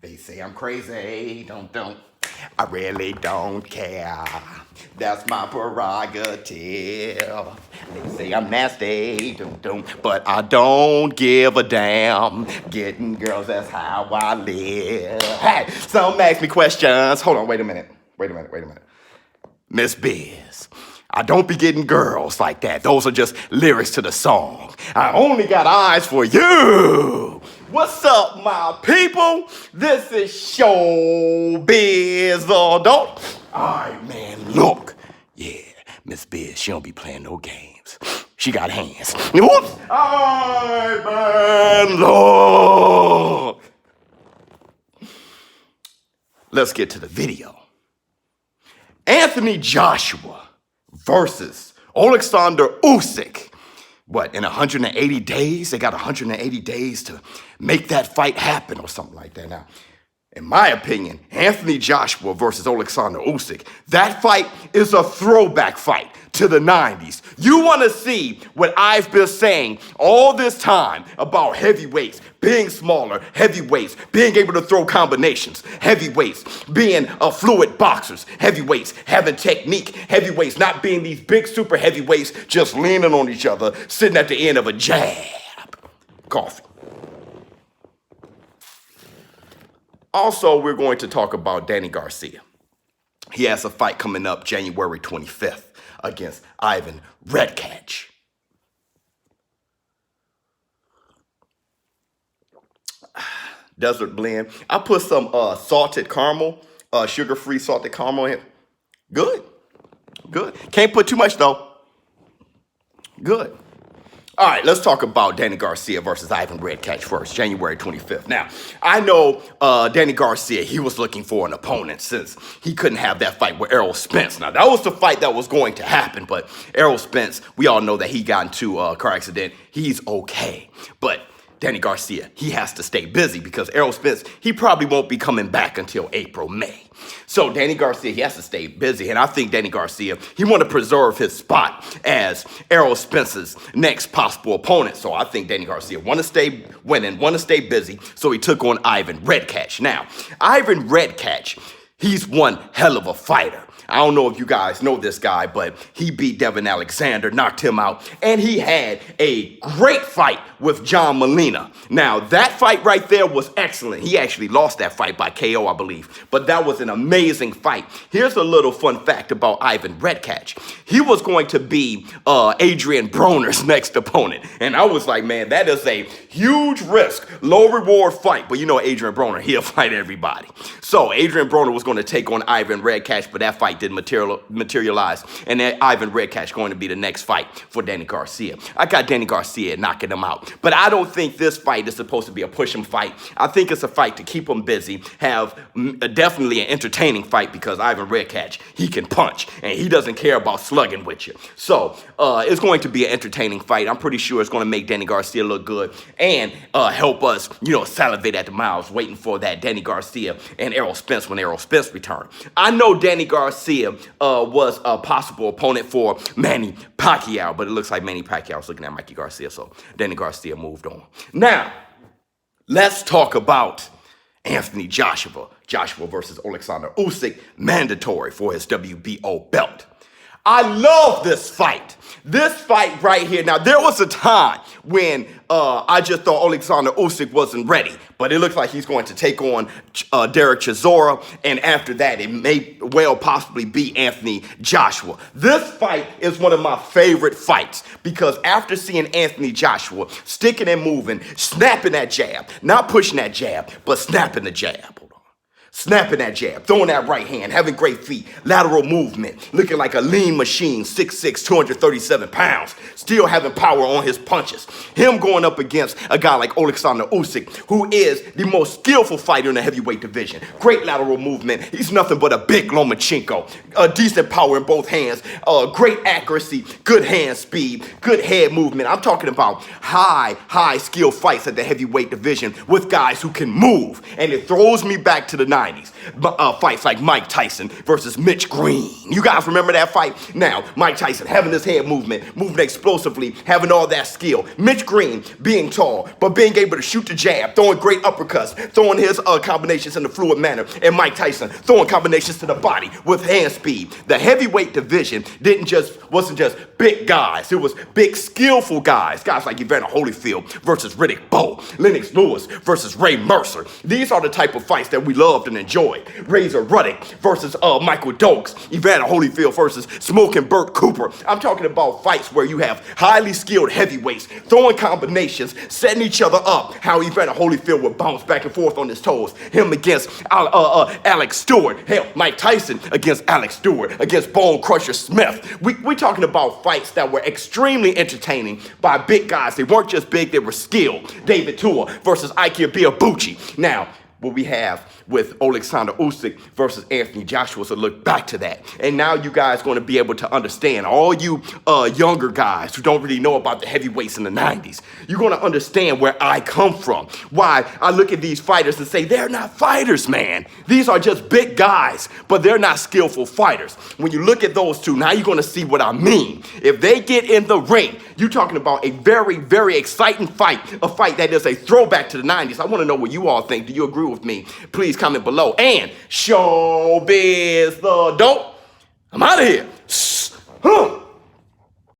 They say I'm crazy, don't. I really don't care. That's my prerogative. They say I'm nasty, don't. But I don't give a damn. Getting girls, that's how I live. Hey, some ask me questions. Hold on, wait a minute. Miss Biz, I don't be getting girls like that. Those are just lyrics to the song. I only got eyes for you. What's up, my people? This is ShowBizz, don't. All right, man, look. Yeah, Miss Biz, she don't be playing no games. She got hands. Whoops. All right, man, look. Let's get to the video. Anthony Joshua versus Alexander Usyk. What, in 180 days? They got 180 days to make that fight happen or something like that. Now, in my opinion, Anthony Joshua versus Alexander Usyk, that fight is a throwback fight to the 90s. You want to see what I've been saying all this time about heavyweights being smaller, heavyweights being able to throw combinations, heavyweights being fluid boxers, heavyweights having technique, heavyweights not being these big super heavyweights just leaning on each other, sitting at the end of a jab. Coffee. Also, we're going to talk about Danny Garcia. He has a fight coming up January 25th against Ivan REDKACH. Desert blend. I put some salted caramel, sugar-free salted caramel in. Good. Can't put too much though. Good. All right, let's talk about Danny Garcia versus Ivan REDKACH first, January 25th. Now, I know Danny Garcia, he was looking for an opponent since he couldn't have that fight with Errol Spence. Now, that was the fight that was going to happen, but Errol Spence, we all know that he got into a car accident. He's okay, but Danny Garcia, he has to stay busy because Errol Spence, he probably won't be coming back until April, May. So Danny Garcia, he has to stay busy. And I think Danny Garcia, he want to preserve his spot as Errol Spence's next possible opponent. So I think Danny Garcia want to stay winning, want to stay busy. So he took on Ivan REDKACH. Now, Ivan REDKACH, he's one hell of a fighter. I don't know if you guys know this guy, but he beat Devin Alexander, knocked him out, and he had a great fight with John Molina. Now, that fight right there was excellent. He actually lost that fight by KO, I believe, but that was an amazing fight. Here's a little fun fact about Ivan REDKACH. He was going to be Adrian Broner's next opponent, and I was like, man, that is a huge risk, low reward fight, but you know Adrian Broner, he'll fight everybody. So Adrian Broner was going to take on Ivan REDKACH, but that fight didn't materialize, and then Ivan REDKACH going to be the next fight for Danny Garcia. I got Danny Garcia knocking him out, but I don't think this fight is supposed to be a push-him fight. I think it's a fight to keep him busy, have definitely an entertaining fight because Ivan REDKACH, he can punch, and he doesn't care about slugging with you. So it's going to be an entertaining fight. I'm pretty sure it's going to make Danny Garcia look good and help us, salivate at the mouths waiting for that Danny Garcia and Errol Spence when Errol Spence return. I know Danny Garcia was a possible opponent for Manny Pacquiao, but it looks like Manny Pacquiao was looking at Mikey Garcia, so Danny Garcia moved on. Now, let's talk about Anthony Joshua. Joshua versus Alexander Usyk, mandatory for his WBO belt. I love this fight. This fight right here. Now, there was a time when I just thought Alexander Usyk wasn't ready, but it looks like he's going to take on Derek Chisora, and after that, it may well possibly be Anthony Joshua. This fight is one of my favorite fights because after seeing Anthony Joshua sticking and moving, snapping that jab, not pushing that jab, but snapping the jab. Snapping that jab, throwing that right hand, having great feet, lateral movement, looking like a lean machine, 6'6", 237 pounds, still having power on his punches. Him going up against a guy like Alexander Usyk, who is the most skillful fighter in the heavyweight division. Great lateral movement. He's nothing but a big Lomachenko. Decent power in both hands, great accuracy, good hand speed, good head movement. I'm talking about high skill fights at the heavyweight division with guys who can move. And it throws me back to the 90s. Fights like Mike Tyson versus Mitch Green. You guys remember that fight? Now, Mike Tyson having his head movement, moving explosively, having all that skill. Mitch Green being tall, but being able to shoot the jab, throwing great uppercuts, throwing his combinations in a fluid manner. And Mike Tyson throwing combinations to the body with hand speed. The heavyweight division wasn't just big guys. It was big, skillful guys. Guys like Evander Holyfield versus Riddick Bowe. Lennox Lewis versus Ray Mercer. These are the type of fights that we loved and enjoyed. Razor Ruddock versus Michael Dokes. Evander Holyfield versus Smoking Burt Cooper. I'm talking about fights where you have highly skilled heavyweights throwing combinations, setting each other up. How Evander Holyfield would bounce back and forth on his toes. Him against Alex Stewart. Hell, Mike Tyson against Alex Stewart. Against Bone Crusher Smith. We're talking about fights that were extremely entertaining by big guys. They weren't just big, they were skilled. David Tua versus Ike Biabuchi. Now, what we have with Alexander Usyk versus Anthony Joshua, so look back to that. And now you guys going to be able to understand, all you younger guys who don't really know about the heavyweights in the 90s, you're going to understand where I come from. Why I look at these fighters and say, they're not fighters, man. These are just big guys, but they're not skillful fighters. When you look at those two, now you're going to see what I mean. If they get in the ring, you're talking about a very, very exciting fight, a fight that is a throwback to the 90s. I want to know what you all think. Do you agree with me? Please comment below. And ShowBizz the dope. I'm out of here.